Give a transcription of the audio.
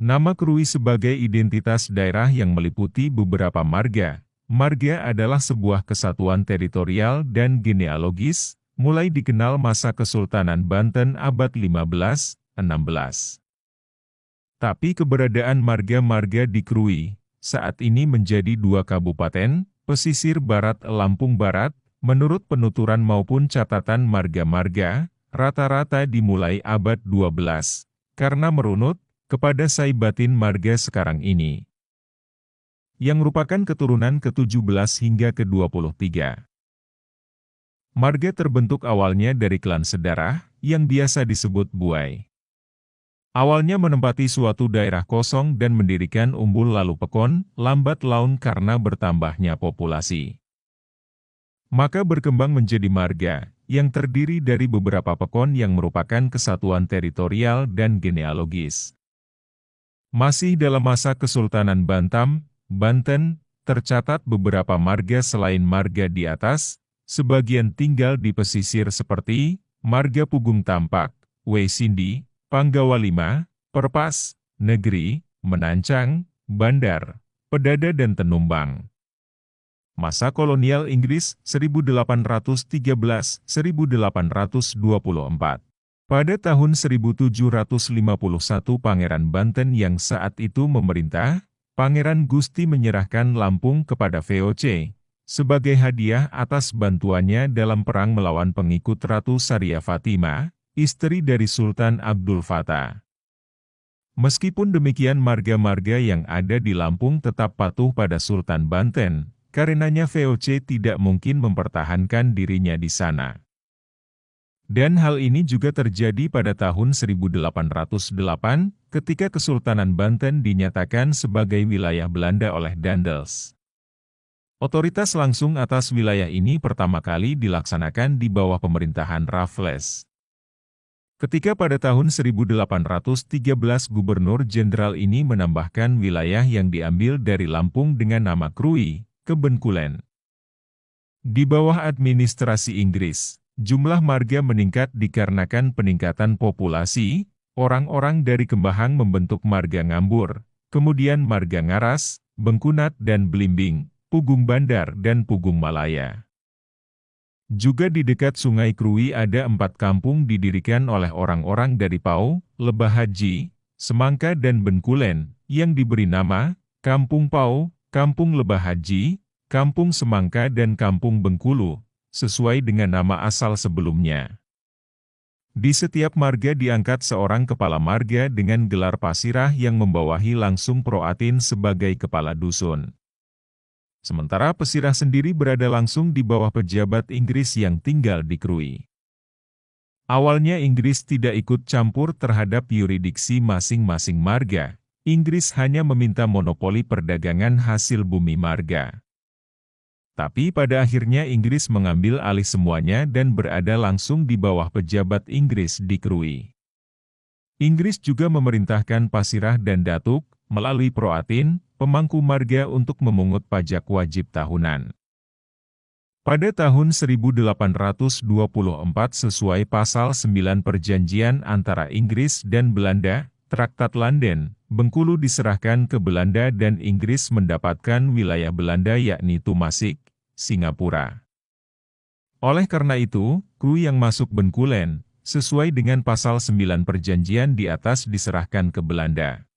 Nama Krui sebagai identitas daerah yang meliputi beberapa marga. Marga adalah sebuah kesatuan teritorial dan genealogis, mulai dikenal masa Kesultanan Banten abad 15-16. Tapi keberadaan marga-marga di Krui saat ini menjadi 2 kabupaten, pesisir barat Lampung Barat, menurut penuturan maupun catatan marga-marga, rata-rata dimulai abad 12, karena merunut kepada Saibatin marga sekarang ini, yang merupakan keturunan ke-17 hingga ke-23. Marga terbentuk awalnya dari klan sedarah, yang biasa disebut buai. Awalnya menempati suatu daerah kosong dan mendirikan umbul lalu pekon, lambat laun karena bertambahnya populasi. Maka berkembang menjadi marga, yang terdiri dari beberapa pekon yang merupakan kesatuan teritorial dan genealogis. Masih dalam masa Kesultanan Banten, tercatat beberapa marga selain marga di atas, sebagian tinggal di pesisir seperti marga Pugung Tampak, Wesindi, Panggawa Lima, Perpas, Negeri, Menancang, Bandar, Pedada dan Tenumbang. Masa kolonial Inggris 1813-1824. Pada tahun 1751 Pangeran Banten yang saat itu memerintah, Pangeran Gusti menyerahkan Lampung kepada VOC, sebagai hadiah atas bantuannya dalam perang melawan pengikut Ratu Saria Fatimah, istri dari Sultan Abdul Fattah. Meskipun demikian marga-marga yang ada di Lampung tetap patuh pada Sultan Banten, karenanya VOC tidak mungkin mempertahankan dirinya di sana. Dan hal ini juga terjadi pada tahun 1808, ketika Kesultanan Banten dinyatakan sebagai wilayah Belanda oleh Daendels. Otoritas langsung atas wilayah ini pertama kali dilaksanakan di bawah pemerintahan Raffles. Ketika pada tahun 1813 Gubernur Jenderal ini menambahkan wilayah yang diambil dari Lampung dengan nama Krui, ke Bengkulen. Di bawah administrasi Inggris, jumlah marga meningkat dikarenakan peningkatan populasi, orang-orang dari Kembahang membentuk marga Ngambur, kemudian marga Ngaras, Bengkunat dan Belimbing, Pugung Bandar dan Pugung Malaya. Juga di dekat Sungai Krui ada 4 kampung didirikan oleh orang-orang dari Pau, Lebah Haji, Semangka dan Bengkulen, yang diberi nama Kampung Pau, Kampung Lebah Haji, Kampung Semangka dan Kampung Bengkulu, sesuai dengan nama asal sebelumnya. Di setiap marga diangkat seorang kepala marga dengan gelar pasirah yang membawahi langsung Proatin sebagai kepala dusun. Sementara pesirah sendiri berada langsung di bawah pejabat Inggris yang tinggal di Krui. Awalnya Inggris tidak ikut campur terhadap yuridiksi masing-masing marga. Inggris hanya meminta monopoli perdagangan hasil bumi marga. Tapi pada akhirnya Inggris mengambil alih semuanya dan berada langsung di bawah pejabat Inggris di Krui. Inggris juga memerintahkan pasirah dan datuk, melalui Proatin, pemangku marga untuk memungut pajak wajib tahunan. Pada tahun 1824 sesuai pasal 9 perjanjian antara Inggris dan Belanda, Traktat Landen, Bengkulu diserahkan ke Belanda dan Inggris mendapatkan wilayah Belanda yakni Tumasik, Singapura. Oleh karena itu, Krui yang masuk Bengkulen, sesuai dengan pasal 9 perjanjian di atas diserahkan ke Belanda.